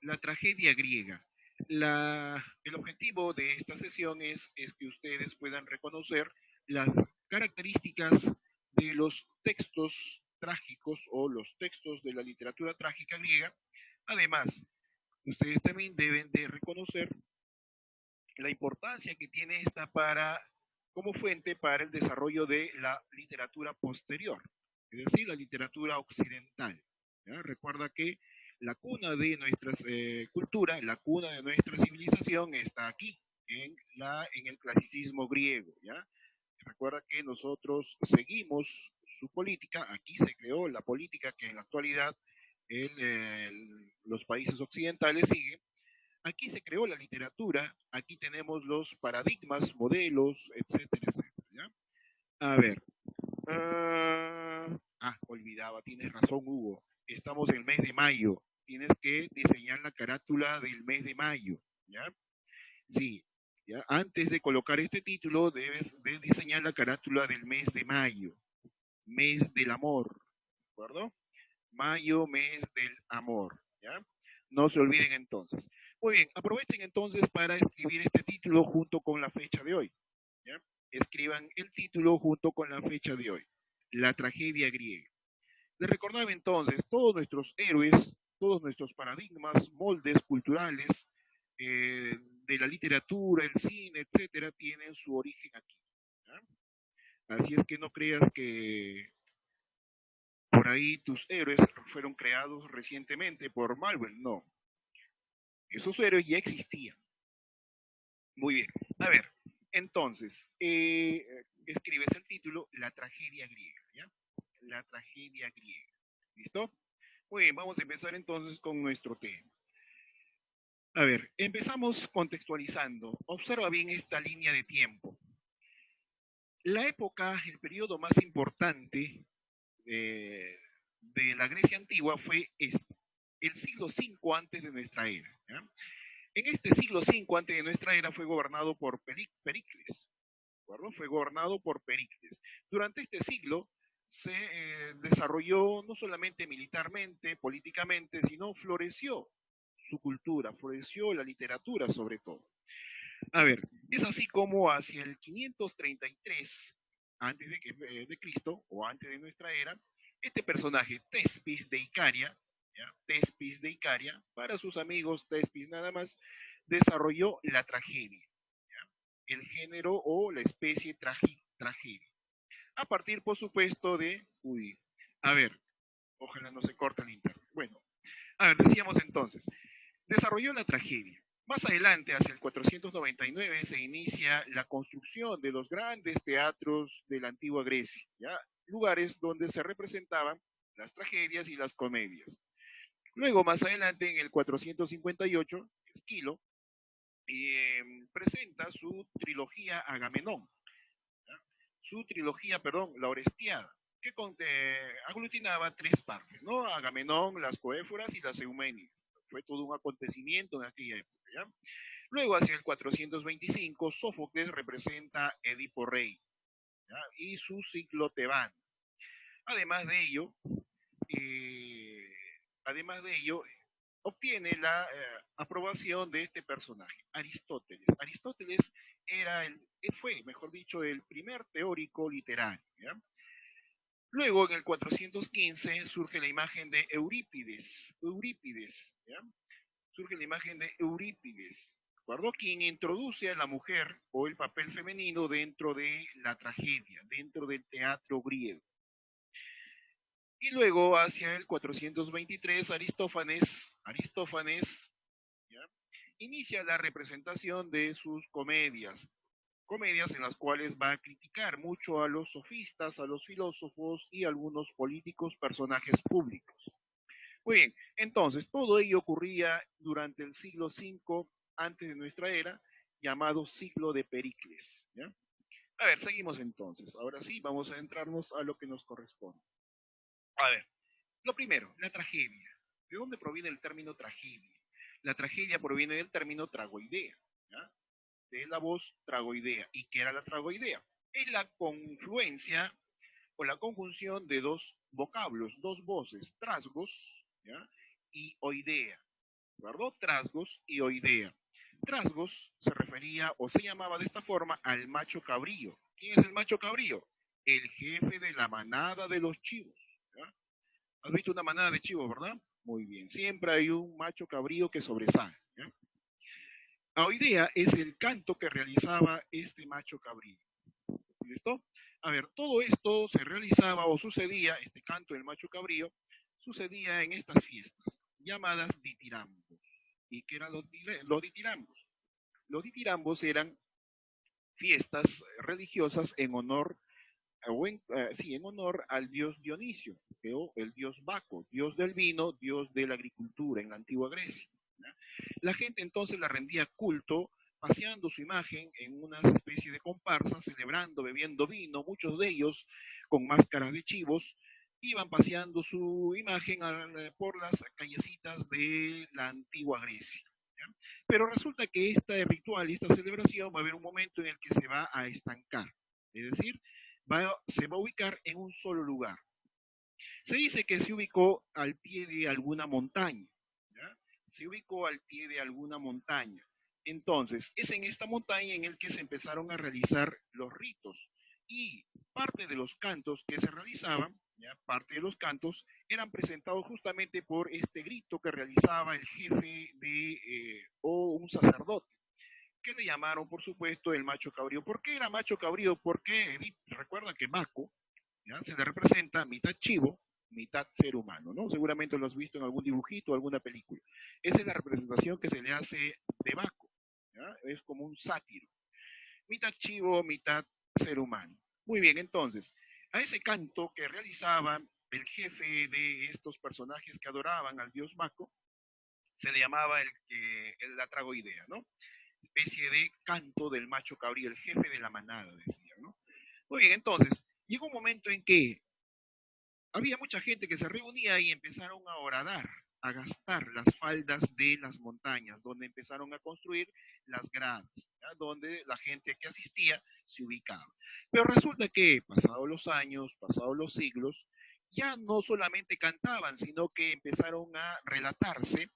la tragedia griega. El objetivo de esta sesión es que ustedes puedan reconocer las características de los textos trágicos o los textos de la literatura trágica griega. Además, ustedes también deben de reconocer la importancia que tiene esta como fuente para el desarrollo de la literatura posterior, es decir, la literatura occidental. ¿Ya? Recuerda que la cuna de nuestra cultura, la cuna de nuestra civilización está aquí, en el clasicismo griego. ¿Ya? Recuerda que nosotros seguimos su política, aquí se creó la política que en la actualidad los países occidentales siguen. Aquí se creó la literatura, aquí tenemos los paradigmas, modelos, etcétera, etcétera. ¿Ya? A ver. Olvidaba, tienes razón, Hugo. Estamos en el mes de mayo. Tienes que diseñar la carátula del mes de mayo. ¿Ya? Sí. ¿Ya? Antes de colocar este título, debes de diseñar la carátula del mes de mayo. Mes del amor. ¿De acuerdo? Mayo, mes del amor. ¿Ya? No se olviden entonces. Muy bien, aprovechen entonces para escribir este título junto con la fecha de hoy. ¿Ya? Escriban el título junto con la fecha de hoy. La tragedia griega. Les recordaba entonces, todos nuestros héroes, todos nuestros paradigmas, moldes culturales de la literatura, el cine, etcétera, tienen su origen aquí. ¿Ya? Así es que no creas que por ahí tus héroes fueron creados recientemente por Marvel, no. Esos héroes ya existían. Muy bien. A ver, entonces, escribes el título, La tragedia griega, ¿ya? La tragedia griega. ¿Listo? Muy bien, vamos a empezar entonces con nuestro tema. A ver, empezamos contextualizando. Observa bien esta línea de tiempo. La época, el periodo más importante de la Grecia antigua fue este, el siglo V antes de nuestra era. ¿Ya? En este siglo V antes de nuestra era fue gobernado por Pericles. ¿De fue gobernado por Pericles. Durante este siglo se desarrolló no solamente militarmente, políticamente, sino floreció su cultura, floreció la literatura sobre todo. A ver, es así como hacia el 533 antes de Cristo, o antes de nuestra era, este personaje, Tespis de Icaria, ¿ya? Tespis de Icaria, para sus amigos Tespis nada más, desarrolló la tragedia, ¿ya? El género o la especie tragedia. A partir, por supuesto, a ver, ojalá no se corte el internet. Bueno, a ver, decíamos entonces, desarrolló la tragedia. Más adelante, hacia el 499, se inicia la construcción de los grandes teatros de la antigua Grecia, ¿ya? Lugares donde se representaban las tragedias y las comedias. Luego, más adelante, en el 458, Esquilo presenta su trilogía Agamenón, ¿ya? Su trilogía, perdón, La Orestiada, que aglutinaba tres partes, ¿no? Agamenón, las Coéforas y las Euménides. Fue todo un acontecimiento en aquella época, ¿ya? Luego, hacia el 425, Sófocles representa Edipo Rey, ¿ya? Y su ciclo tebano. Además de ello, eh, además de ello, obtiene la aprobación de este personaje, Aristóteles. Aristóteles fue, mejor dicho, el primer teórico literario. ¿Ya? Luego, en el 415, surge la imagen de Eurípides, ¿ya? Surge la imagen de Eurípides, ¿de acuerdo? Quien introduce a la mujer o el papel femenino dentro de la tragedia, dentro del teatro griego. Y luego, hacia el 423, Aristófanes, ¿ya? Inicia la representación de sus comedias en las cuales va a criticar mucho a los sofistas, a los filósofos y a algunos políticos, personajes públicos. Muy bien, entonces todo ello ocurría durante el siglo V antes de nuestra era, llamado siglo de Pericles. ¿Ya? A ver, seguimos entonces. Ahora sí, vamos a entrarnos a lo que nos corresponde. A ver, lo primero, la tragedia. ¿De dónde proviene el término tragedia? La tragedia proviene del término tragoidea, ¿ya? De la voz tragoidea. ¿Y qué era la tragoidea? Es la confluencia o la conjunción de dos vocablos, dos voces, trasgos, ¿ya? Y oidea. ¿Verdad? Trasgos y Oidea. Trasgos se refería o se llamaba de esta forma al macho cabrío. ¿Quién es el macho cabrío? El jefe de la manada de los chivos. ¿Ya? ¿Has visto una manada de chivos, verdad? Muy bien. Siempre hay un macho cabrío que sobresale. ¿Ya? Oidea es el canto que realizaba este macho cabrío. ¿Listo? A ver, todo esto se realizaba o sucedía, este canto del macho cabrío, sucedía en estas fiestas llamadas ditirambos. ¿Y qué eran los ditirambos? Los ditirambos eran fiestas religiosas en honor, sí, en honor al dios Dionisio, o el dios Baco, dios del vino, dios de la agricultura en la antigua Grecia. ¿Ya? La gente entonces la rendía culto, paseando su imagen en una especie de comparsa, celebrando, bebiendo vino, muchos de ellos con máscaras de chivos, iban paseando su imagen por las callecitas de la antigua Grecia. ¿Ya? Pero resulta que este ritual y esta celebración va a haber un momento en el que se va a estancar, es decir, se va a ubicar en un solo lugar. Se dice que se ubicó al pie de alguna montaña, ¿ya? Se ubicó al pie de alguna montaña. Entonces, es en esta montaña en el que se empezaron a realizar los ritos y parte de los cantos que se realizaban, ¿ya? Parte de los cantos eran presentados justamente por este grito que realizaba el jefe o un sacerdote, que le llamaron, por supuesto, el macho cabrío. ¿Por qué era macho cabrío? Porque recuerda que Baco, ¿ya? Se le representa mitad chivo, mitad ser humano, ¿no? Seguramente lo has visto en algún dibujito o alguna película. Esa es la representación que se le hace de Baco, ¿ya? Es como un sátiro. Mitad chivo, mitad ser humano. Muy bien, entonces, a ese canto que realizaba el jefe de estos personajes que adoraban al dios Baco, se le llamaba la tragoidea, ¿no? Especie de canto del macho cabrío, el jefe de la manada, decían, ¿no? Muy bien, entonces, llegó un momento en que había mucha gente que se reunía y empezaron a horadar, a gastar las faldas de las montañas, donde empezaron a construir las gradas, ¿ya? Donde la gente que asistía se ubicaba. Pero resulta que, pasados los años, pasados los siglos, ya no solamente cantaban, sino que empezaron a relatarse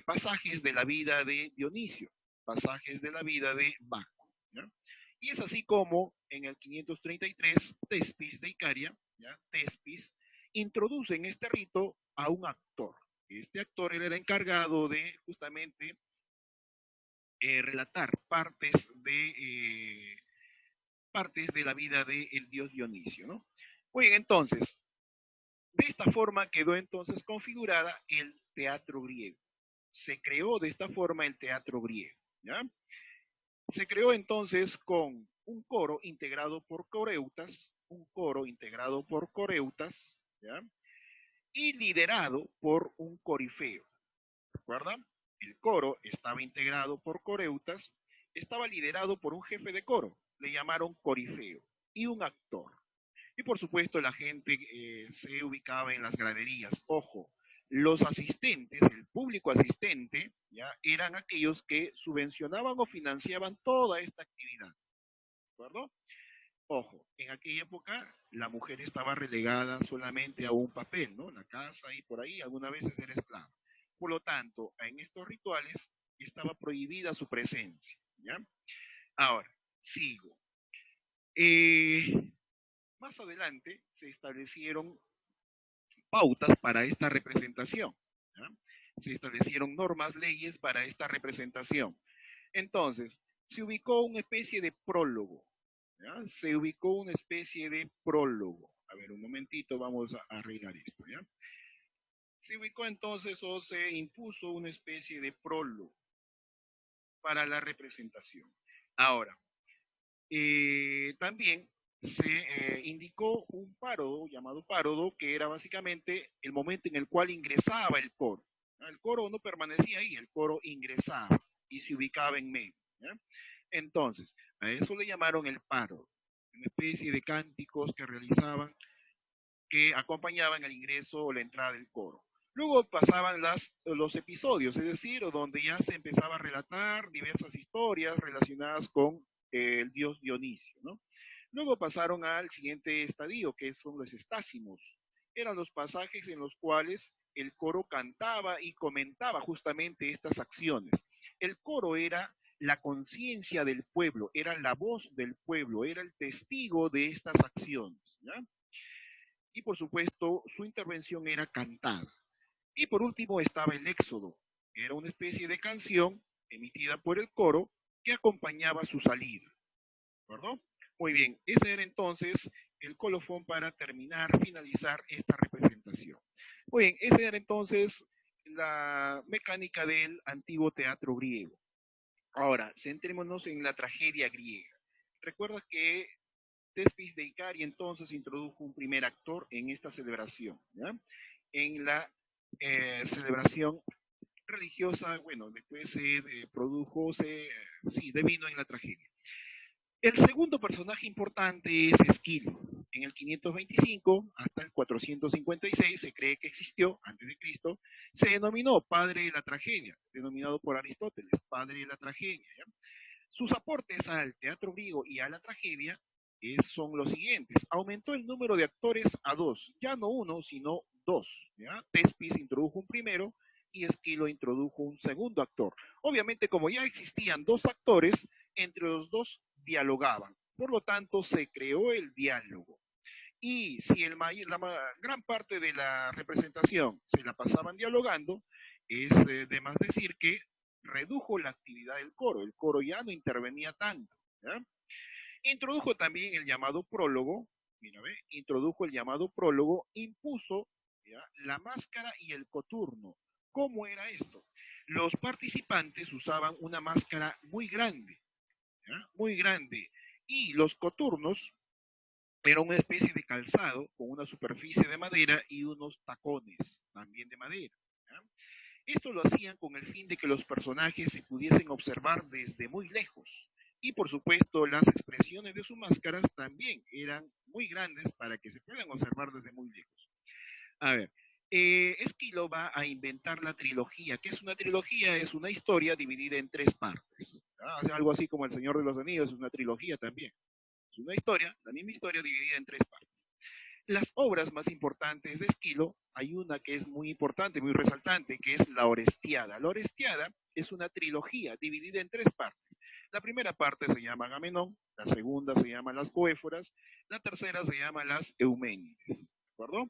pasajes de la vida de Dionisio, pasajes de la vida de Baco. ¿Ya? Y es así como en el 533 Tespis de Icaria, ¿ya? Tespis, introduce en este rito a un actor. Este actor él era encargado de justamente relatar partes de la vida del dios Dionisio. ¿No? Muy bien, entonces, de esta forma quedó entonces configurada el teatro griego. Se creó de esta forma el teatro griego. ¿Ya? Se creó entonces con un coro integrado por coreutas, ¿ya? Y liderado por un corifeo. ¿Recuerdan? El coro estaba integrado por coreutas, estaba liderado por un jefe de coro, le llamaron corifeo, y un actor. Y por supuesto la gente se ubicaba en las graderías. Ojo, los asistentes, el público asistente, ya eran aquellos que subvencionaban o financiaban toda esta actividad. ¿De acuerdo? Ojo, en aquella época la mujer estaba relegada solamente a un papel, ¿no? La casa y por ahí algunas veces era esclava. Por lo tanto, en estos rituales estaba prohibida su presencia, ¿ya? Ahora, sigo. Eh, Más adelante se establecieron pautas para esta representación. ¿Ya? Se establecieron normas, leyes para esta representación. Entonces, se ubicó una especie de prólogo. ¿Ya? Se ubicó una especie de prólogo. A ver, un momentito, vamos a arreglar esto. ¿Ya? Se ubicó entonces o se impuso una especie de prólogo para la representación. Ahora, también se indicó un parodo llamado parodo, que era básicamente el momento en el cual ingresaba el coro. ¿Ya? El coro no permanecía ahí, el coro ingresaba y se ubicaba en medio. ¿Ya? Entonces, a eso le llamaron el parodo, una especie de cánticos que realizaban, que acompañaban el ingreso o la entrada del coro. Luego pasaban los episodios, es decir, donde ya se empezaba a relatar diversas historias relacionadas con el dios Dionisio, ¿no? Luego pasaron al siguiente estadio, que son los estásimos. Eran los pasajes en los cuales el coro cantaba y comentaba justamente estas acciones. El coro era la conciencia del pueblo, era la voz del pueblo, era el testigo de estas acciones, ¿ya? Y por supuesto, su intervención era cantada. Y por último estaba el Éxodo, que era una especie de canción emitida por el coro que acompañaba su salida, ¿verdad? Muy bien, ese era entonces el colofón para terminar, finalizar esta representación. Muy bien, esa era entonces la mecánica del antiguo teatro griego. Ahora, centrémonos en la tragedia griega. Recuerda que Tespis de Icari entonces introdujo un primer actor en esta celebración, ¿ya? En la celebración religiosa, bueno, después se produjo, sí, devino en la tragedia. El segundo personaje importante es Esquilo. En el 525 hasta el 456 se cree que existió, antes de Cristo, se denominó padre de la tragedia, denominado por Aristóteles, padre de la tragedia, ¿ya? Sus aportes al teatro griego y a la tragedia son los siguientes. Aumentó el número de actores a dos, ya no uno, sino dos, ¿ya? Tespis introdujo un primero y Esquilo introdujo un segundo actor. Obviamente, como ya existían dos actores, entre los dos dialogaban. Por lo tanto, se creó el diálogo. Y si gran parte de la representación se la pasaban dialogando, es de más decir que redujo la actividad del coro. El coro ya no intervenía tanto, ¿ya? Introdujo también el llamado prólogo, mira, ¿ve? Introdujo el llamado prólogo, impuso, ¿ya?, la máscara y el coturno. ¿Cómo era esto? Los participantes usaban una máscara muy grande, ¿ya?, muy grande, y los coturnos era una especie de calzado con una superficie de madera y unos tacones también de madera, ¿ya? Esto lo hacían con el fin de que los personajes se pudiesen observar desde muy lejos. Y por supuesto, las expresiones de sus máscaras también eran muy grandes para que se puedan observar desde muy lejos. A ver, Esquilo va a inventar la trilogía. ¿Qué es una trilogía? Es una historia dividida en tres partes. Algo así como El Señor de los Anillos es una trilogía también. Es una historia, la misma historia dividida en tres partes. Las obras más importantes de Esquilo, hay una que es muy importante, muy resaltante, que es La Orestiada. La Orestiada es una trilogía dividida en tres partes. La primera parte se llama Agamenón, la segunda se llama Las Coéforas, la tercera se llama Las Euménides. ¿De acuerdo?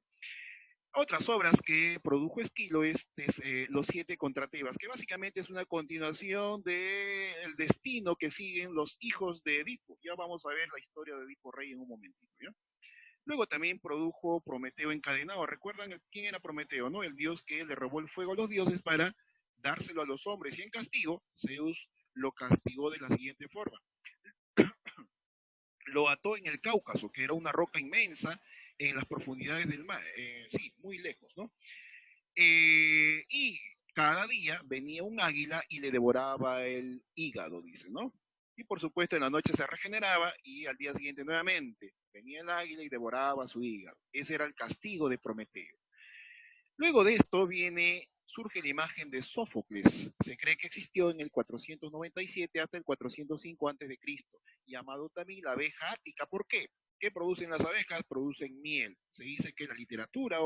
Otras obras que produjo Esquilo es Los Siete contra Tebas, que básicamente es una continuación del destino que siguen los hijos de Edipo. Ya vamos a ver la historia de Edipo Rey en un momentito, ¿ya? Luego también produjo Prometeo encadenado. ¿Recuerdan quién era Prometeo, no? El dios que le robó el fuego a los dioses para dárselo a los hombres. Y en castigo, Zeus lo castigó de la siguiente forma. Lo ató en el Cáucaso, que era una roca inmensa en las profundidades del mar. Sí, muy lejos, ¿no? Y cada día venía un águila y le devoraba el hígado, dice, ¿no? Y por supuesto en la noche se regeneraba y al día siguiente nuevamente venía el águila y devoraba su hígado. Ese era el castigo de Prometeo. Luego de esto surge la imagen de Sófocles. Se cree que existió en el 497 hasta el 405 a.C., llamado también la abeja ática. ¿Por qué? ¿Qué producen las abejas? Producen miel. Se dice que la literatura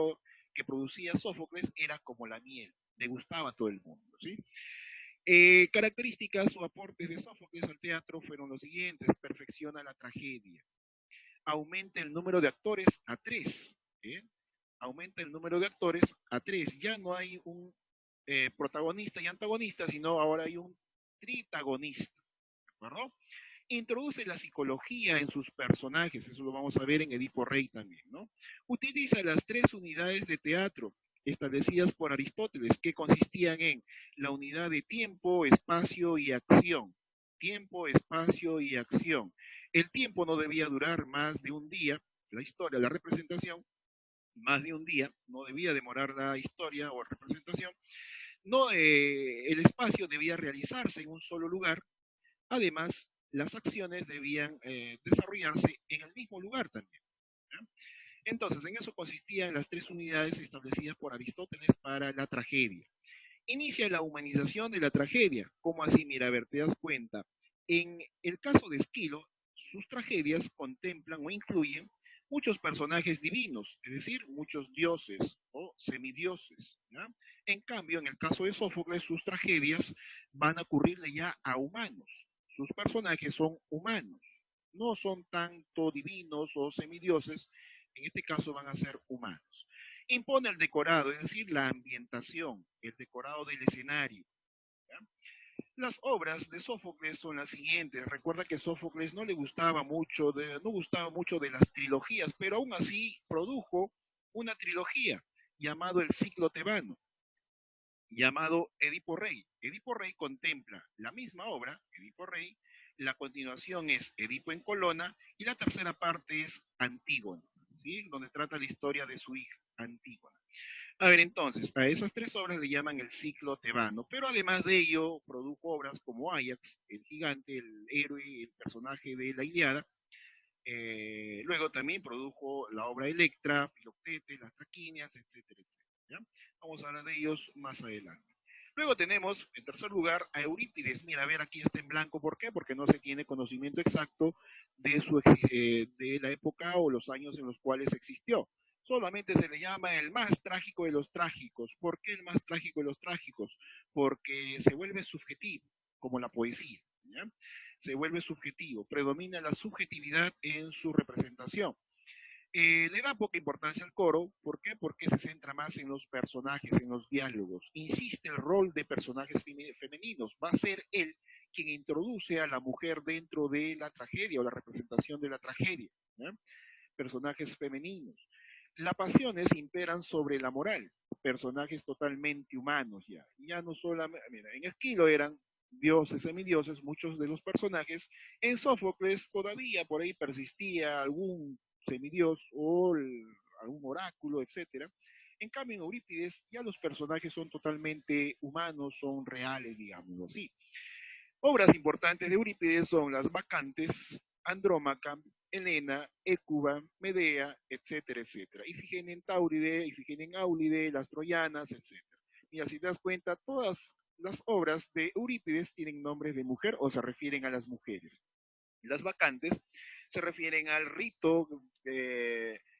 que producía Sófocles era como la miel, le gustaba a todo el mundo, ¿sí? Características o aportes de Sófocles al teatro fueron los siguientes: perfecciona la tragedia, aumenta el número de actores a tres, ¿eh? Aumenta el número de actores a tres, ya no hay un protagonista y antagonista, sino ahora hay un tritagonista, ¿de acuerdo? Introduce la psicología en sus personajes, eso lo vamos a ver en Edipo Rey también, ¿no? Utiliza las tres unidades de teatro establecidas por Aristóteles, que consistían en la unidad de tiempo, espacio y acción. Tiempo, espacio y acción. El tiempo no debía durar más de un día, la historia, la representación, más de un día, no debía demorar la historia o representación. No, el espacio debía realizarse en un solo lugar. Además, las acciones debían desarrollarse en el mismo lugar también, ¿ya? Entonces, en eso consistían las tres unidades establecidas por Aristóteles para la tragedia. Inicia la humanización de la tragedia. ¿Cómo así? Mira, a ver, te das cuenta. En el caso de Esquilo, sus tragedias contemplan o incluyen muchos personajes divinos, es decir, muchos dioses o semidioses. ¿Ya? En cambio, en el caso de Sófocles, sus tragedias van a ocurrirle ya a humanos. Sus personajes son humanos, no son tanto divinos o semidioses, en este caso van a ser humanos. Impone el decorado, es decir, la ambientación, el decorado del escenario. ¿Ya? Las obras de Sófocles son las siguientes. Recuerda que Sófocles no gustaba mucho de las trilogías, pero aún así produjo una trilogía llamado el ciclo tebano, llamado Edipo Rey. Edipo Rey contempla la misma obra, Edipo Rey, la continuación es Edipo en Colona y la tercera parte es Antígona, ¿sí? Donde trata la historia de su hija, Antígona. A ver, entonces, a esas tres obras le llaman el ciclo tebano, pero además de ello produjo obras como Ajax, el gigante, el héroe, el personaje de la Ilíada. Luego también produjo la obra Electra, Filoctetes, las Traquinias, etcétera, etcétera. ¿Ya? Vamos a hablar de ellos más adelante. Luego tenemos, en tercer lugar, a Eurípides. Mira, a ver, aquí está en blanco. ¿Por qué? Porque no se tiene conocimiento exacto de la época o los años en los cuales existió. Solamente se le llama el más trágico de los trágicos. ¿Por qué el más trágico de los trágicos? Porque se vuelve subjetivo, como la poesía. ¿Ya? Se vuelve subjetivo, predomina la subjetividad en su representación. Le da poca importancia al coro, ¿por qué? Porque se centra más en los personajes, en los diálogos. Insiste el rol de personajes femeninos, va a ser él quien introduce a la mujer dentro de la tragedia o la representación de la tragedia. ¿Ya? Personajes femeninos. Las pasiones imperan sobre la moral, personajes totalmente humanos ya no solamente, mira, en Esquilo eran dioses, semidioses, muchos de los personajes, en Sófocles todavía por ahí persistía algún semidios o algún oráculo, etcétera. En cambio, en Eurípides ya los personajes son totalmente humanos, son reales, digámoslo así. Obras importantes de Eurípides son las Bacantes, Andrómaca, Helena, Écuba, Medea, etcétera, etcétera. Ifigenia en Tauride, Ifigenia en Áulide, las Troyanas, etcétera. Mira, si te das cuenta, todas las obras de Eurípides tienen nombres de mujer o se refieren a las mujeres. Las Bacantes se refieren al rito,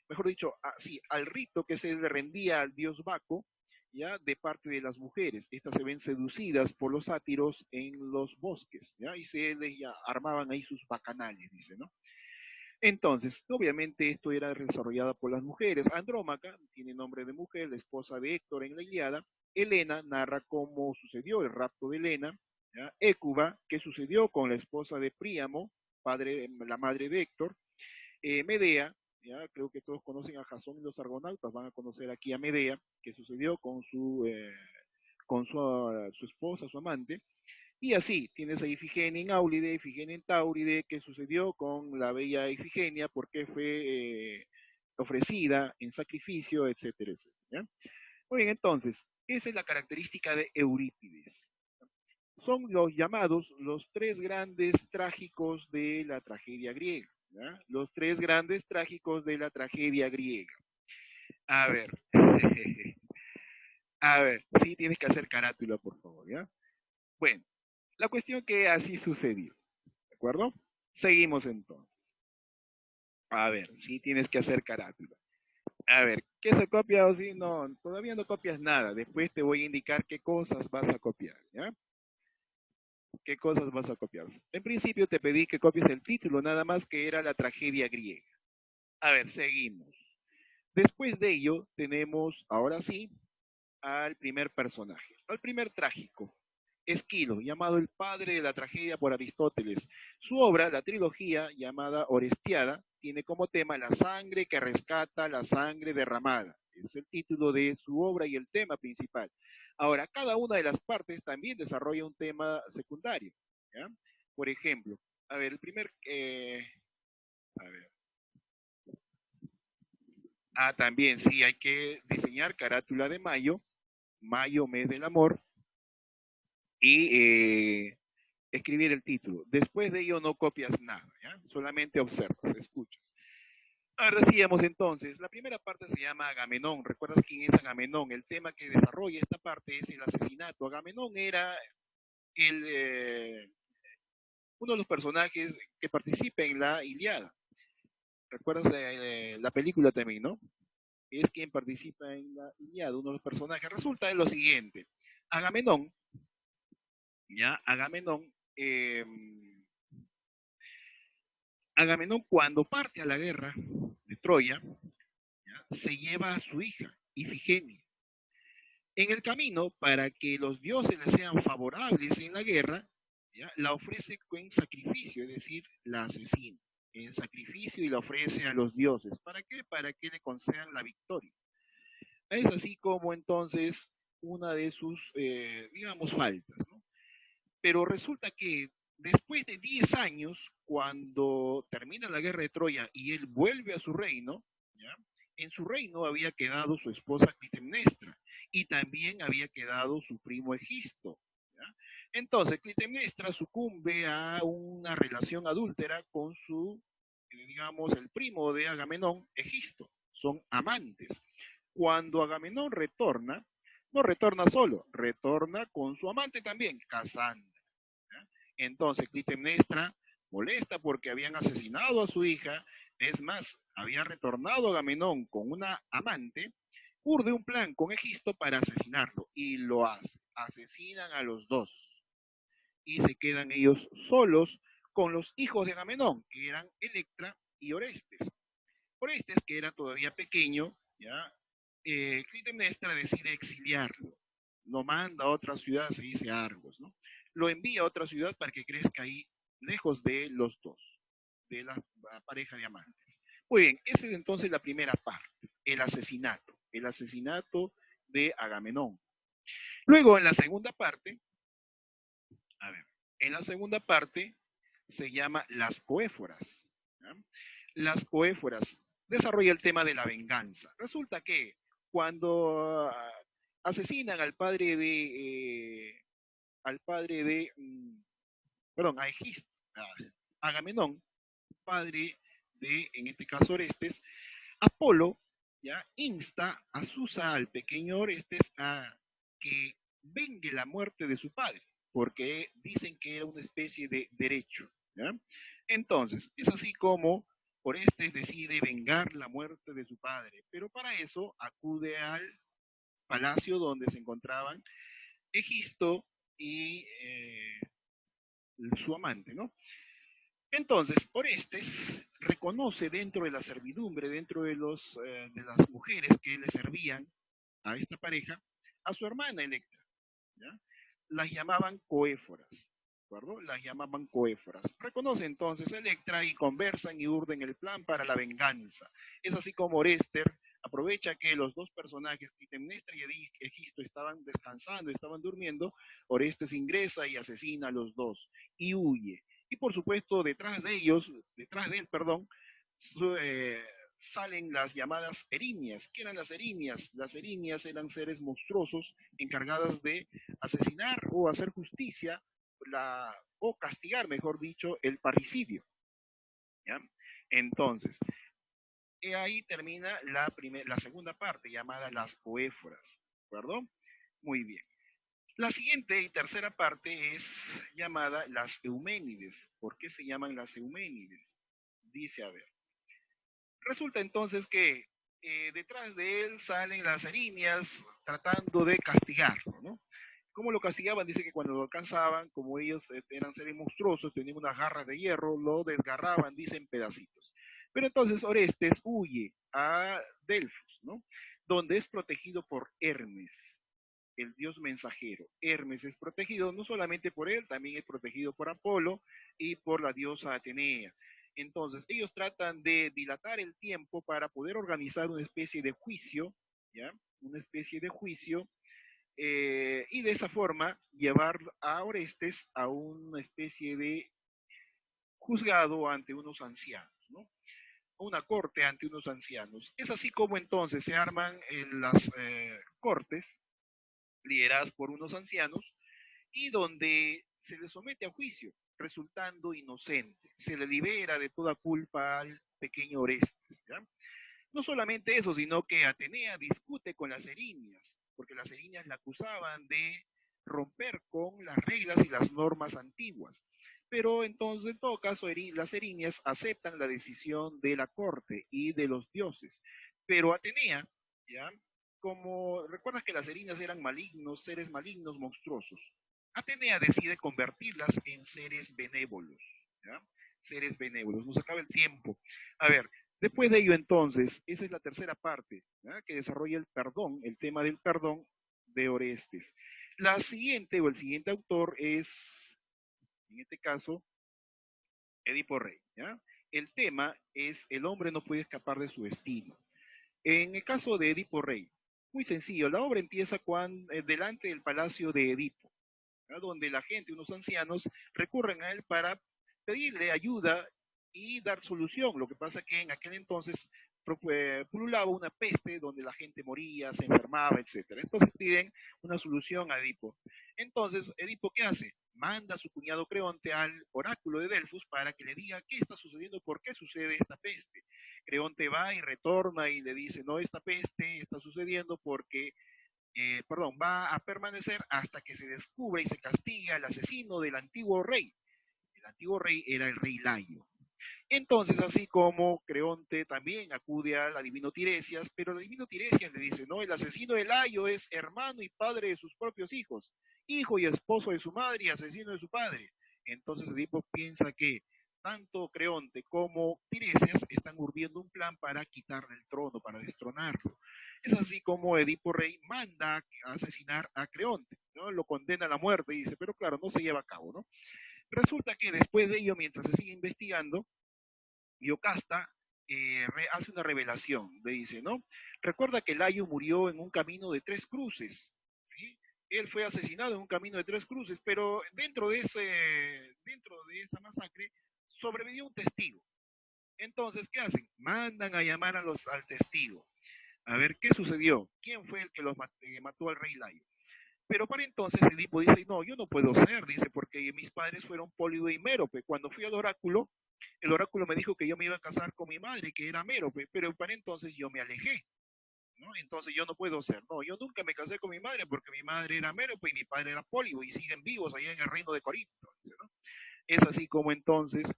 mejor dicho, sí, al rito que se le rendía al dios Baco, ¿ya? De parte de las mujeres. Estas se ven seducidas por los sátiros en los bosques, ¿ya? Y se les ya armaban ahí sus bacanales, dice, ¿no? Entonces, obviamente esto era desarrollado por las mujeres. Andrómaca tiene nombre de mujer, la esposa de Héctor en la Ilíada. Helena narra cómo sucedió el rapto de Helena. ¿Ya? Écuba, qué sucedió con la esposa de Príamo, la madre de Héctor. Medea, ya creo que todos conocen a Jasón y los argonautas, van a conocer aquí a Medea, que sucedió con su esposa, su amante. Y así, tienes a Ifigenia en Áulide, Ifigenia en Tauride, que sucedió con la bella Ifigenia, porque fue ofrecida en sacrificio, etcétera, etcétera. ¿Ya? Muy bien, entonces, esa es la característica de Eurípides. Son los llamados los tres grandes trágicos de la tragedia griega. ¿Ya? Los tres grandes trágicos de la tragedia griega. A ver, a ver, sí tienes que hacer carátula, por favor, ¿ya? Bueno, la cuestión que así sucedió, ¿de acuerdo? Seguimos entonces. A ver, sí tienes que hacer carátula. A ver, ¿qué se copia o sí? No, todavía no copias nada. Después te voy a indicar qué cosas vas a copiar, ¿ya? ¿Qué cosas vas a copiar? En principio te pedí que copies el título, nada más que era la tragedia griega. A ver, seguimos. Después de ello, tenemos, ahora sí, al primer personaje, al primer trágico, Esquilo, llamado el padre de la tragedia por Aristóteles. Su obra, la trilogía llamada Orestiada, tiene como tema la sangre que rescata la sangre derramada. Es el título de su obra y el tema principal. Ahora, cada una de las partes también desarrolla un tema secundario. ¿Ya? Por ejemplo, a ver, a ver. También sí, hay que diseñar carátula de mayo, mayo, mes del amor, y escribir el título. Después de ello no copias nada, ¿ya? Solamente observas, escuchas. Ahora decíamos entonces, la primera parte se llama Agamenón. ¿Recuerdas quién es Agamenón? El tema que desarrolla esta parte es el asesinato. Agamenón era el, uno de los personajes que participa en la Iliada. ¿Recuerdas la película también, no? Es quien participa en la Ilíada, uno de los personajes. Resulta de lo siguiente. Agamenón, ya, Agamenón cuando parte a la guerra de Troya, ¿ya? Se lleva a su hija, Ifigenia. En el camino, para que los dioses le sean favorables en la guerra, ¿ya? La ofrece en sacrificio, es decir, la asesina en sacrificio y la ofrece a los dioses. ¿Para qué? Para que le concedan la victoria. Es así como entonces una de sus, digamos, faltas, ¿no? Pero resulta que después de 10 años, cuando termina la guerra de Troya y él vuelve a su reino, ¿ya? En su reino había quedado su esposa Clitemnestra y también había quedado su primo Egisto. ¿Ya? Entonces Clitemnestra sucumbe a una relación adúltera con su, digamos, el primo de Agamenón, Egisto. Son amantes. Cuando Agamenón retorna, no retorna solo, retorna con su amante también, Casandra. ¿Ya? Entonces Clitemnestra molesta porque habían asesinado a su hija, es más, había retornado Agamenón con una amante, urde un plan con Egisto para asesinarlo y lo hace. Asesinan a los dos y se quedan ellos solos con los hijos de Agamenón, que eran Electra y Orestes. Orestes, que era todavía pequeño, ya, Clitemnestra decide exiliarlo. Lo manda a otra ciudad, se dice Argos, ¿no? Lo envía a otra ciudad para que crezca ahí, lejos de los dos, de la pareja de amantes. Muy bien, esa es entonces la primera parte, el asesinato de Agamenón. Luego, en la segunda parte, a ver, en la segunda parte se llama las coéforas. ¿Ya? Las coéforas desarrolla el tema de la venganza. Resulta que cuando asesinan perdón, a Egisto, a Agamenón, padre de, en este caso, Orestes, Apolo ya insta a Susa, al pequeño Orestes, a que vengue la muerte de su padre, porque dicen que era una especie de derecho. ¿Ya? Entonces, es así como Orestes decide vengar la muerte de su padre, pero para eso acude al palacio donde se encontraban Egisto y su amante, ¿no? Entonces, Orestes reconoce dentro de la servidumbre, dentro de las mujeres que le servían a esta pareja, a su hermana Electra, ¿ya? Las llamaban coéforas, ¿de acuerdo? Las llamaban coéforas. Reconoce entonces a Electra y conversan y urden el plan para la venganza. Es así como Orestes aprovecha que los dos personajes, Clitemnestra y Egisto, estaban descansando, estaban durmiendo, Orestes ingresa y asesina a los dos y huye. Y por supuesto, detrás de él, perdón, su, salen las llamadas erinias. ¿Qué eran las erinias? Las erinias eran seres monstruosos encargadas de asesinar o hacer justicia o castigar, mejor dicho, el parricidio. ¿Ya? Entonces, ahí termina la segunda parte llamada las coéforas. ¿De acuerdo? Muy bien. La siguiente y tercera parte es llamada las Euménides. ¿Por qué se llaman las Euménides? Dice, a ver, resulta entonces que detrás de él salen las erinias tratando de castigarlo, ¿no? ¿Cómo lo castigaban? Dice que cuando lo alcanzaban, como ellos eran seres monstruosos, tenían unas garras de hierro, lo desgarraban, dice, en pedacitos. Pero entonces Orestes huye a Delfos, ¿no? Donde es protegido por Hermes, el dios mensajero. Hermes es protegido no solamente por él, también es protegido por Apolo y por la diosa Atenea. Entonces, ellos tratan de dilatar el tiempo para poder organizar una especie de juicio, ¿ya? Una especie de juicio, y de esa forma llevar a Orestes a una especie de juzgado ante unos ancianos, ¿no? Una corte ante unos ancianos. Es así como entonces se arman las cortes lideradas por unos ancianos y donde se le somete a juicio, resultando inocente. Se le libera de toda culpa al pequeño Orestes. ¿Ya? No solamente eso, sino que Atenea discute con las erinias, porque las erinias la acusaban de romper con las reglas y las normas antiguas. Pero entonces, en todo caso, las erinias aceptan la decisión de la corte y de los dioses. Pero Atenea, ¿ya? Como recuerdas que las erinias eran malignos, seres malignos, monstruosos. Atenea decide convertirlas en seres benévolos, ¿ya? Seres benévolos. Nos acaba el tiempo. A ver, después de ello entonces, esa es la tercera parte, ¿ya? Que desarrolla el perdón, el tema del perdón de Orestes. La siguiente o el siguiente autor es, en este caso, Edipo Rey, ¿ya? El tema es el hombre no puede escapar de su destino. En el caso de Edipo Rey, muy sencillo, la obra empieza delante del palacio de Edipo, ¿ya? Donde la gente, unos ancianos, recurren a él para pedirle ayuda y dar solución. Lo que pasa es que en aquel entonces pululaba una peste donde la gente moría, se enfermaba, etcétera. Entonces piden una solución a Edipo. Entonces, Edipo, ¿qué hace? Manda a su cuñado Creonte al oráculo de Delfos para que le diga qué está sucediendo, por qué sucede esta peste. Creonte va y retorna y le dice, no, esta peste está sucediendo porque va a permanecer hasta que se descubra y se castiga al asesino del antiguo rey. El antiguo rey era el rey Layo. Entonces, así como Creonte también acude al adivino Tiresias, pero el adivino Tiresias le dice, no, el asesino de Layo es hermano y padre de sus propios hijos, hijo y esposo de su madre y asesino de su padre. Entonces Edipo piensa que tanto Creonte como Tiresias están urdiendo un plan para quitarle el trono, para destronarlo. Es así como Edipo Rey manda a asesinar a Creonte, ¿no? Lo condena a la muerte y dice, pero claro, no se lleva a cabo, ¿no? Resulta que después de ello, mientras se sigue investigando, Yocasta hace una revelación, le dice, ¿no? Recuerda que Layo murió en un camino de 3 cruces, ¿sí? Él fue asesinado en un camino de 3 cruces, pero dentro de esa masacre sobrevivió un testigo. Entonces, ¿qué hacen? Mandan a llamar al testigo. A ver, ¿qué sucedió? ¿Quién fue el que mató al rey Layo? Pero para entonces Edipo dice, no, yo no puedo ser, dice, porque mis padres fueron Pólido y Mérope. Cuando fui al oráculo, el oráculo me dijo que yo me iba a casar con mi madre, que era Mérope, pero para entonces yo me alejé, ¿no? Entonces yo no puedo ser, no, yo nunca me casé con mi madre porque mi madre era Mérope y mi padre era Pólido y siguen vivos allá en el reino de Corinto, ¿no? Es así como entonces,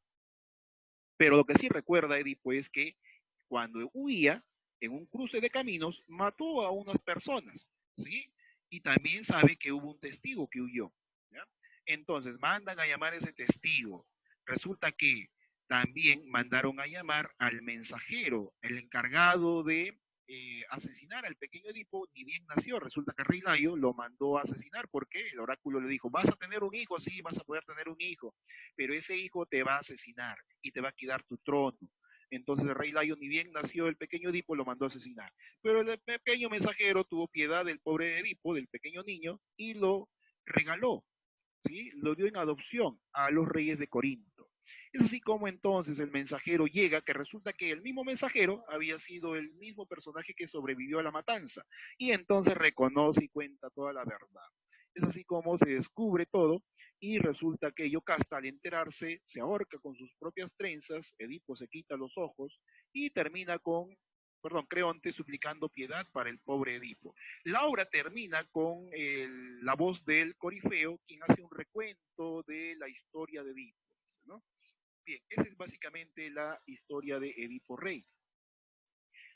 pero lo que sí recuerda Edipo es que cuando huía en un cruce de caminos, mató a unas personas, ¿sí? Y también sabe que hubo un testigo que huyó, ¿ya? Entonces mandan a llamar a ese testigo. Resulta que también mandaron a llamar al mensajero, el encargado de asesinar al pequeño Edipo, ni bien nació. Resulta que el rey Layo lo mandó a asesinar porque el oráculo le dijo, vas a tener un hijo, sí, vas a poder tener un hijo, pero ese hijo te va a asesinar y te va a quitar tu trono. Entonces el rey Layo, ni bien nació el pequeño Edipo, lo mandó a asesinar. Pero el pequeño mensajero tuvo piedad del pobre Edipo, del pequeño niño, y lo regaló, ¿sí? Lo dio en adopción a los reyes de Corinto. Es así como entonces el mensajero llega, que resulta que el mismo mensajero había sido el mismo personaje que sobrevivió a la matanza, y entonces reconoce y cuenta toda la verdad. Es así como se descubre todo, y resulta que Yocasta al enterarse se ahorca con sus propias trenzas, Edipo se quita los ojos, y termina Creonte suplicando piedad para el pobre Edipo. La obra termina con la voz del Corifeo, quien hace un recuento de la historia de Edipo, ¿no? Bien, esa es básicamente la historia de Edipo Rey.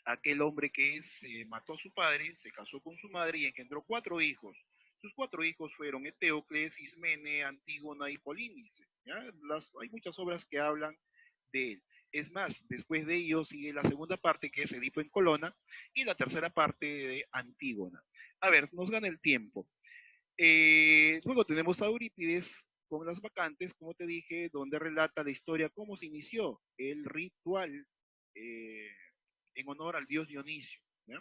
Aquel hombre que mató a su padre, se casó con su madre y engendró 4 hijos. Sus 4 hijos fueron Eteocles, Ismene, Antígona y Polínice. ¿Ya? Hay muchas obras que hablan de él. Es más, después de ello sigue la segunda parte, que es Edipo en Colona, y la tercera parte de Antígona. A ver, nos gana el tiempo. Luego tenemos a Eurípides con las vacantes, como te dije, donde relata la historia, cómo se inició el ritual eh, en honor al dios Dionisio, ¿ya?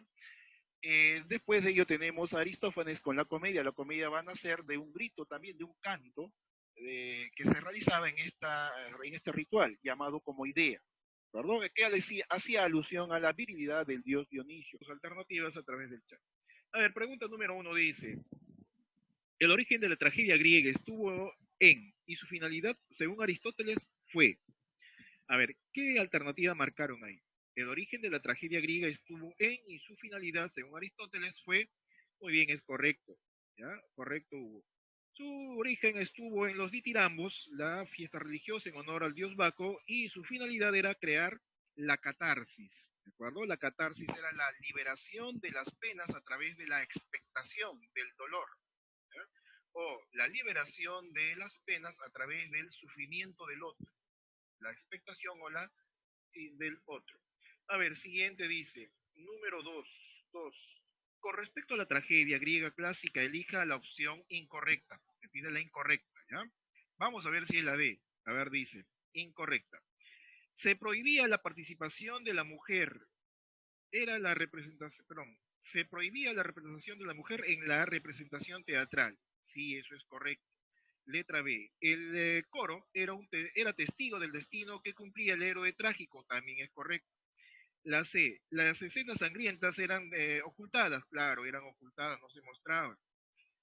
Después de ello tenemos a Aristófanes con la comedia. La comedia va a nacer de un grito, también de un canto, que se realizaba en este ritual, llamado como idea, ¿perdón? Que hacía alusión a la virilidad del dios Dionisio. Alternativas a través del chat. A ver, pregunta número 1 dice, el origen de la tragedia griega estuvo en, y su finalidad, según Aristóteles, fue. A ver, ¿qué alternativa marcaron ahí? El origen de la tragedia griega estuvo en, y su finalidad, según Aristóteles, fue. Muy bien, es correcto. ¿Ya? Correcto, Hugo. Su origen estuvo en los ditirambos, la fiesta religiosa en honor al dios Baco, y su finalidad era crear la catarsis. ¿De acuerdo? La catarsis era la liberación de las penas a través de la expectación del dolor. ¿Ya? O la liberación de las penas a través del sufrimiento del otro. La expectación o la del otro. A ver, siguiente dice, número 2. Con respecto a la tragedia griega clásica, elija la opción incorrecta. Me pide la incorrecta, ¿ya? Vamos a ver si es la D. A ver, dice, incorrecta. Se prohibía la participación de la mujer. Era la representación, perdón, se prohibía la representación de la mujer en la representación teatral. Sí, eso es correcto. Letra B. El coro era testigo del destino que cumplía el héroe trágico. También es correcto. La C. Las escenas sangrientas eran ocultadas. Claro, eran ocultadas, no se mostraban.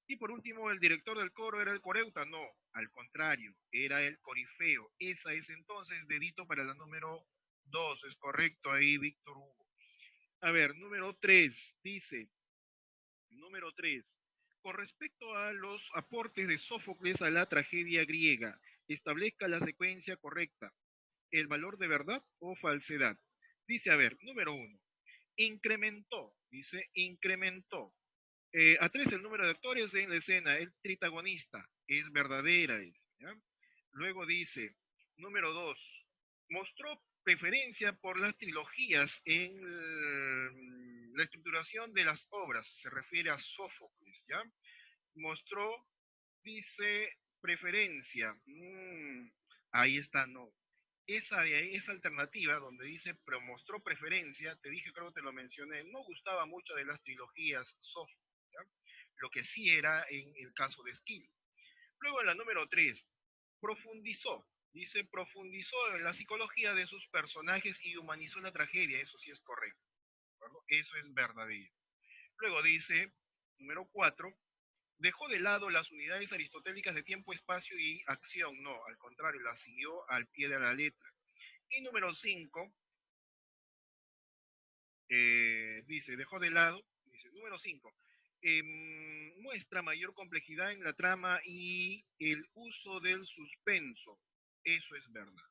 Y por último, el director del coro era el coreuta. No, al contrario, era el corifeo. Esa es entonces dedito para la número 2. Es correcto ahí, Víctor Hugo. A ver, número 3. Dice, número 3. Con respecto a los aportes de Sófocles a la tragedia griega, establezca la secuencia correcta. ¿El valor de verdad o falsedad? Dice, a ver, número 1. Incrementó, dice, incrementó. A 3 el número de actores en la escena, el tritagonista, es verdadera. ¿Ya? Luego dice, número 2. Mostró preferencia por las trilogías en la estructuración de las obras, se refiere a Sófocles, ¿ya? Mostró, dice, preferencia. Ahí está, no. Esa alternativa donde dice, pero mostró preferencia, te dije, creo que te lo mencioné, no gustaba mucho de las trilogías Sófocles, ¿ya? Lo que sí era en el caso de Esquilo. Luego en la número 3, profundizó, dice, profundizó en la psicología de sus personajes y humanizó la tragedia, eso sí es correcto, ¿verdad? Eso es verdadero. Luego dice, número 4, dejó de lado las unidades aristotélicas de tiempo, espacio y acción, no, al contrario, las siguió al pie de la letra. Y número 5, dice, dejó de lado, dice, número 5, muestra mayor complejidad en la trama y el uso del suspenso. Eso es verdad.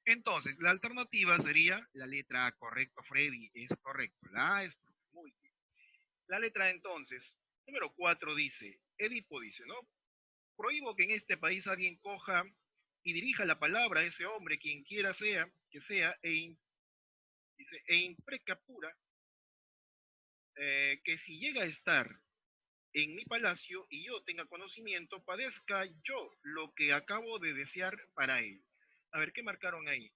Entonces, la alternativa sería la letra A, correcto, Freddy, es correcto. La A es muy bien. La letra entonces, número 4 dice, Edipo dice, ¿no? Prohíbo que en este país alguien coja y dirija la palabra a ese hombre, quien quiera sea, que sea, dice, e impreca pura, que si llega a estar en mi palacio y yo tenga conocimiento, padezca yo lo que acabo de desear para él. A ver, ¿qué marcaron ahí?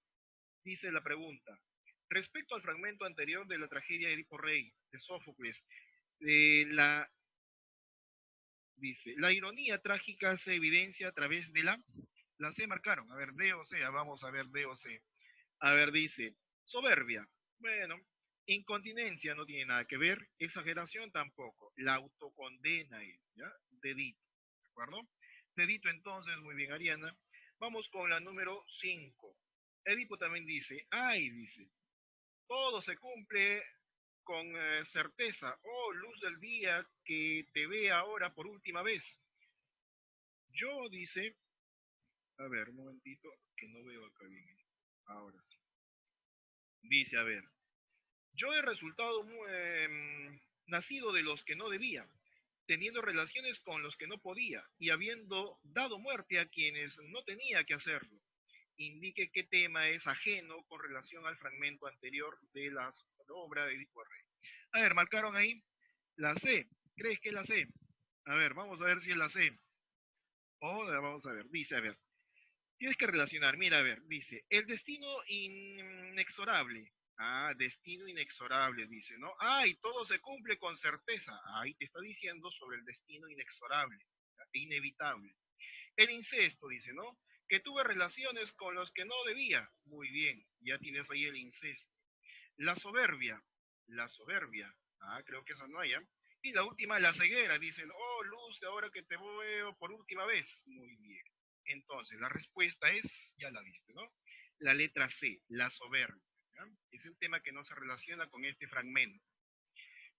Dice la pregunta. Respecto al fragmento anterior de la tragedia de Edipo Rey, de Sófocles, dice, la ironía trágica se evidencia a través de la C marcaron. A ver, D o C, vamos a ver D o C. A ver, dice, soberbia. Bueno, incontinencia no tiene nada que ver, exageración tampoco. La autocondena es, ¿ya? Dedito, ¿de acuerdo? Dedito entonces, muy bien, Ariana. Vamos con la número 5. Edipo también dice, ay, dice, todo se cumple con certeza. Oh, luz del día que te ve ahora por última vez. Yo, dice, a ver, un momentito, que no veo acá bien. Ahora sí. Dice, a ver, yo he resultado nacido de los que no debía, teniendo relaciones con los que no podía y habiendo dado muerte a quienes no tenía que hacerlo. Indique qué tema es ajeno con relación al fragmento anterior de la obra de Edipo Rey. A ver, marcaron ahí la C. ¿Crees que es la C? A ver, vamos a ver si es la C. Vamos a ver, dice, a ver. Tienes que relacionar, mira, a ver, dice, el destino inexorable. Ah, destino inexorable, dice, ¿no? Ah, y todo se cumple con certeza. Ahí te está diciendo sobre el destino inexorable, inevitable. El incesto, dice, ¿no? Que tuve relaciones con los que no debía. Muy bien, ya tienes ahí el incesto. La soberbia, la soberbia. Ah, creo que esa no hay, ¿eh? Y la última, la ceguera, dicen, oh, luz, ahora que te veo por última vez. Muy bien. Entonces, la respuesta es, ya la viste, ¿no? La letra C, la soberbia. ¿Ya? Es el tema que no se relaciona con este fragmento.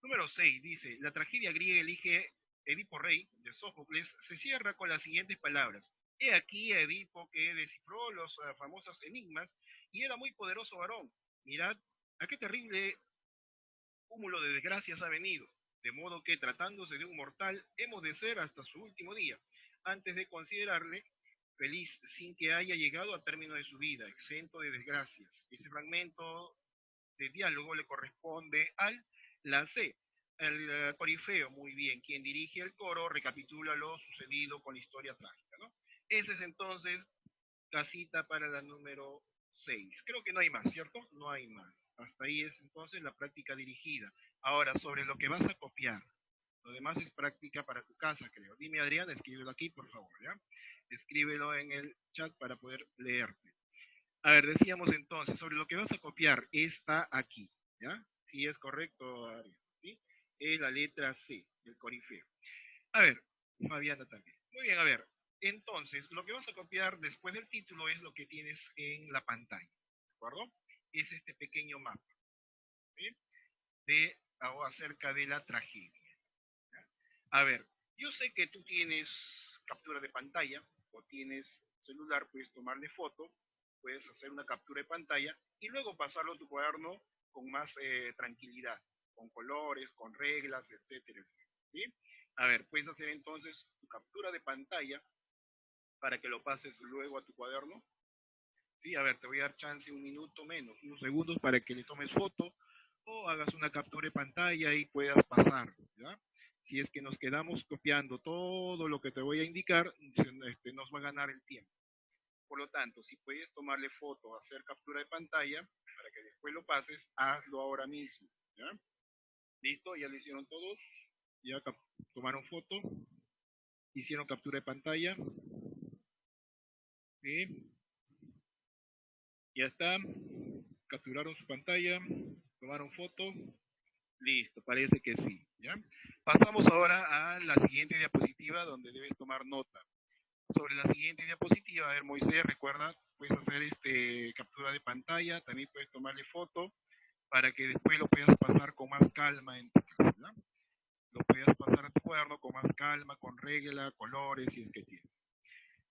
Número 6 dice, la tragedia griega elige Edipo Rey, de Sófocles, se cierra con las siguientes palabras. He aquí a Edipo que descifró los famosos enigmas y era muy poderoso varón. Mirad a qué terrible cúmulo de desgracias ha venido, de modo que tratándose de un mortal, hemos de ser hasta su último día, antes de considerarle feliz sin que haya llegado a término de su vida, exento de desgracias. Ese fragmento de diálogo le corresponde al la C, el corifeo, muy bien, quien dirige el coro recapitula lo sucedido con la historia trágica, ¿no? Ese es entonces casita para la número 6. Creo que no hay más, ¿cierto? No hay más. Hasta ahí es entonces la práctica dirigida. Ahora, sobre lo que vas a copiar. Lo demás es práctica para tu casa, creo. Dime, Adrián, escríbelo aquí, por favor, ¿ya? Escríbelo en el chat para poder leerte. A ver, decíamos entonces, sobre lo que vas a copiar, está aquí, ¿ya? Sí, es correcto, Adrián, ¿sí? Es la letra C, del corifeo. A ver, Fabiana también. Muy bien, a ver. Entonces, lo que vas a copiar después del título es lo que tienes en la pantalla, ¿de acuerdo? Es este pequeño mapa, ¿sí? De o acerca de la tragedia. ¿Ya? A ver, yo sé que tú tienes captura de pantalla o tienes celular, puedes tomarle foto, puedes hacer una captura de pantalla y luego pasarlo a tu cuaderno con más tranquilidad, con colores, con reglas, etcétera, etcétera. ¿Sí? A ver, puedes hacer entonces tu captura de pantalla para que lo pases luego a tu cuaderno. Sí, a ver, te voy a dar chance un minuto menos, unos segundos para que le tomes foto o hagas una captura de pantalla y puedas pasar, ¿ya? Si es que nos quedamos copiando todo lo que te voy a indicar, nos va a ganar el tiempo. Por lo tanto, si puedes tomarle foto, hacer captura de pantalla, para que después lo pases, hazlo ahora mismo, ¿ya? ¿Listo? ¿Ya lo hicieron todos? ¿Ya tomaron foto? ¿Hicieron captura de pantalla? ¿Sí? ¿Ya está? ¿Capturaron su pantalla? ¿Tomaron foto? Listo, parece que sí, ¿ya? Pasamos ahora a la siguiente diapositiva donde debes tomar nota. Sobre la siguiente diapositiva, a ver, Moisés, recuerda, puedes hacer captura de pantalla, también puedes tomarle foto para que después lo puedas pasar con más calma en tu casa, ¿ya? Lo puedas pasar a tu cuaderno con más calma, con regla, colores, si es que tienes.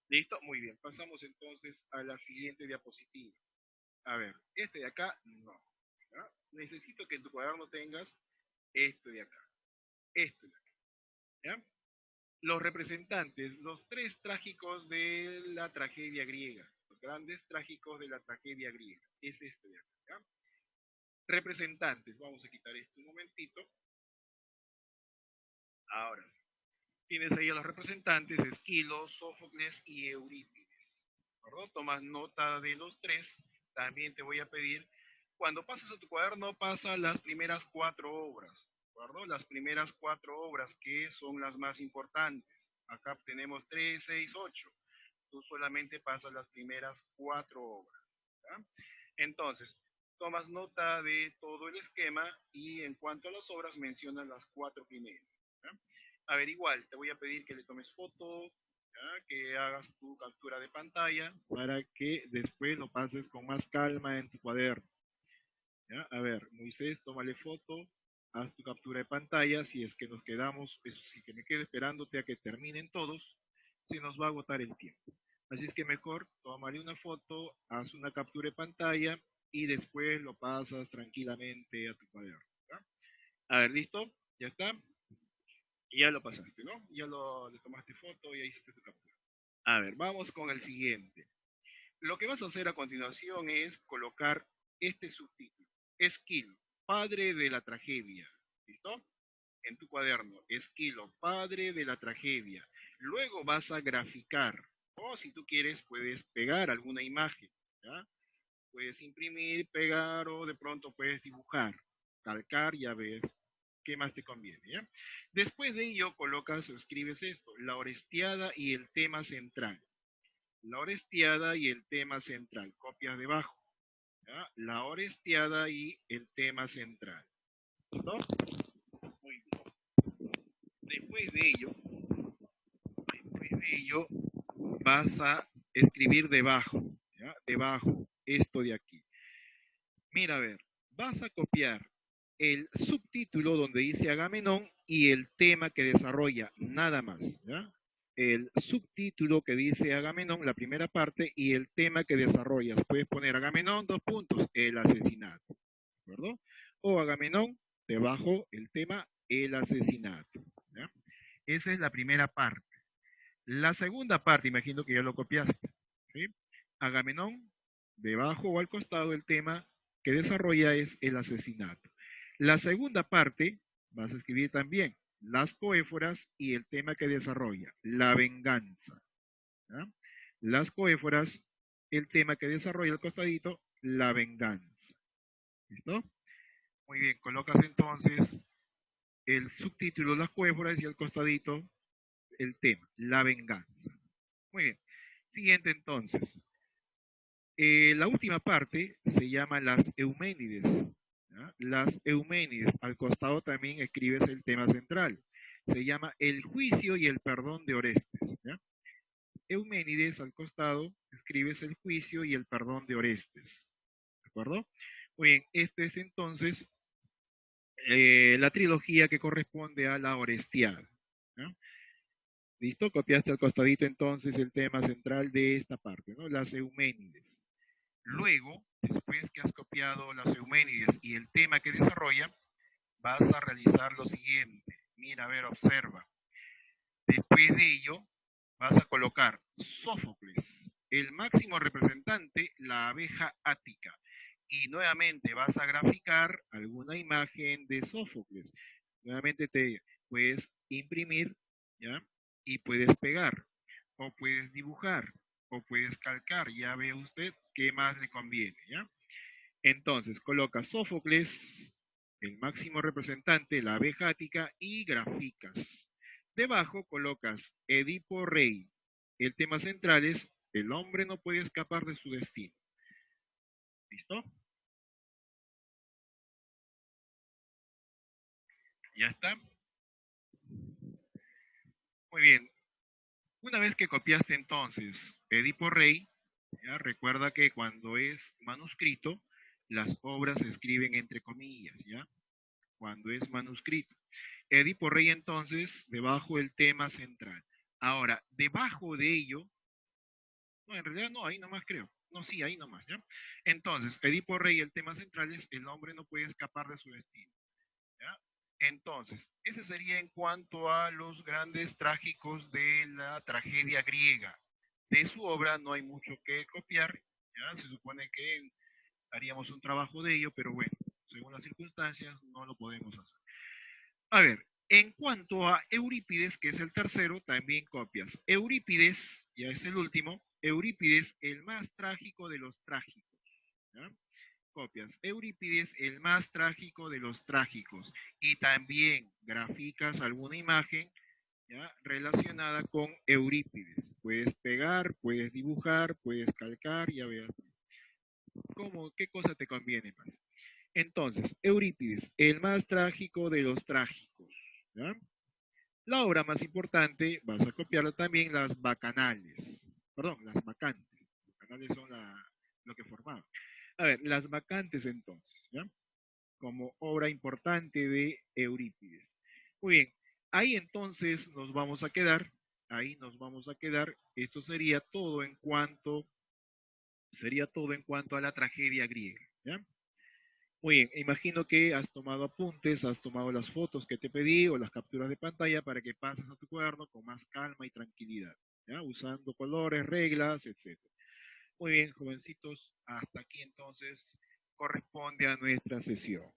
¿Listo? Muy bien, pasamos entonces a la siguiente diapositiva. A ver, este de acá, no. ¿Ya? Necesito que en tu cuaderno tengas esto de acá, esto de acá, ¿ya? Los representantes, los tres trágicos de la tragedia griega, los grandes trágicos de la tragedia griega, es este de acá, ¿ya? Representantes, vamos a quitar esto un momentito. Ahora, tienes ahí a los representantes, Esquilo, Sófocles y Eurípides. ¿Verdad? Tomas nota de los tres. También te voy a pedir, cuando pases a tu cuaderno, pasa las primeras 4 obras. ¿Verdad? Las primeras 4 obras que son las más importantes. Acá tenemos 3, 6, 8. Tú solamente pasas las primeras 4 obras. ¿Ya? Entonces, tomas nota de todo el esquema y en cuanto a las obras mencionas las 4 primeras. ¿Ya? A ver, igual, te voy a pedir que le tomes foto, ¿ya? Que hagas tu captura de pantalla para que después lo pases con más calma en tu cuaderno. ¿Ya? A ver, Moisés, tómale foto, haz tu captura de pantalla, si es que nos quedamos, si que me quedo esperándote a que terminen todos, se nos va a agotar el tiempo. Así es que mejor tómale una foto, haz una captura de pantalla y después lo pasas tranquilamente a tu cuaderno. ¿Ya? A ver, ¿listo? ¿Ya está? Y ya lo pasaste, ¿no? Le tomaste foto y ahí hiciste tu captura. A ver, vamos con el siguiente. Lo que vas a hacer a continuación es colocar este subtítulo. Esquilo, padre de la tragedia. ¿Listo? En tu cuaderno, Esquilo, padre de la tragedia. Luego vas a graficar. O si tú quieres, puedes pegar alguna imagen. ¿Ya? Puedes imprimir, pegar o de pronto puedes dibujar. Calcar, ya ves qué más te conviene. ¿Ya? Después de ello, colocas o escribes esto, la Orestiada y el tema central. La Orestiada y el tema central. Copias debajo. ¿Ya? La Orestiada y el tema central. ¿Listo? Muy bien. Después de ello, vas a escribir debajo, ¿ya? Debajo, esto de aquí. Mira, a ver, vas a copiar el subtítulo donde dice Agamenón y el tema que desarrolla, nada más, ¿ya? El subtítulo que dice Agamenón, la primera parte, y el tema que desarrolla. Puedes poner Agamenón, dos puntos, el asesinato, ¿de acuerdo? O Agamenón, debajo el tema, el asesinato, ¿ya? Esa es la primera parte. La segunda parte, imagino que ya lo copiaste, ¿sí? Agamenón, debajo o al costado el tema que desarrolla es el asesinato. La segunda parte, vas a escribir también las coéforas y el tema que desarrolla, la venganza, ¿ya? Las coéforas, el tema que desarrolla el costadito, la venganza. ¿Listo? Muy bien, colocas entonces el subtítulo, las coéforas y el costadito, el tema, la venganza. Muy bien. Siguiente entonces. La última parte se llama las Euménides, ¿ya? Las Euménides. Al costado también escribes el tema central. Se llama el juicio y el perdón de Orestes, ¿ya? Euménides, al costado escribes el juicio y el perdón de Orestes. ¿De acuerdo? Muy bien, este es entonces la trilogía que corresponde a la Orestiada, ¿ya? ¿Listo? Copiaste al costadito entonces el tema central de esta parte, ¿no? Las Euménides. Luego, después que has copiado las Euménides y el tema que desarrolla, vas a realizar lo siguiente. Mira, a ver, observa. Después de ello, vas a colocar Sófocles, el máximo representante, la abeja ática. Y nuevamente vas a graficar alguna imagen de Sófocles. Nuevamente te puedes imprimir, ¿ya? Y puedes pegar, o puedes dibujar, o puedes calcar. Ya ve usted qué más le conviene, ¿ya? Entonces, coloca Sófocles, el máximo representante, la abeja ática, y graficas. Debajo colocas Edipo Rey. El tema central es el hombre no puede escapar de su destino. ¿Listo? ¿Ya está? Muy bien. Una vez que copiaste entonces Edipo Rey, ¿ya? Recuerda que cuando es manuscrito, las obras se escriben entre comillas, ¿ya? Cuando es manuscrito. Edipo Rey entonces, debajo el tema central. Ahora, debajo de ello, no, en realidad no, ahí nomás creo. No, sí, ahí nomás, ¿ya? Entonces, Edipo Rey, el tema central es el hombre no puede escapar de su destino, ¿ya? Entonces, ese sería en cuanto a los grandes trágicos de la tragedia griega. De su obra no hay mucho que copiar, ¿ya? Se supone que haríamos un trabajo de ello, pero bueno, según las circunstancias no lo podemos hacer. A ver, en cuanto a Eurípides, que es el tercero, también copias. Eurípides, ya es el último, Eurípides, el más trágico de los trágicos, ¿ya? Copias. Eurípides, el más trágico de los trágicos. Y también graficas alguna imagen, ¿ya? Relacionada con Eurípides. Puedes pegar, puedes dibujar, puedes calcar, ya veas. ¿Cómo, qué cosa te conviene más? Entonces, Eurípides, el más trágico de los trágicos, ¿ya? La obra más importante, vas a copiarla también, las bacanales, perdón, las bacantes. Las bacanales son lo que formaban. A ver, las bacantes entonces, ¿ya? Como obra importante de Eurípides. Muy bien, ahí entonces nos vamos a quedar, ahí nos vamos a quedar. Esto sería todo en cuanto a la tragedia griega, ¿ya? Muy bien, imagino que has tomado apuntes, has tomado las fotos que te pedí o las capturas de pantalla para que pases a tu cuaderno con más calma y tranquilidad, ¿ya? Usando colores, reglas, etcétera. Muy bien, jovencitos, hasta aquí entonces corresponde a nuestra sesión.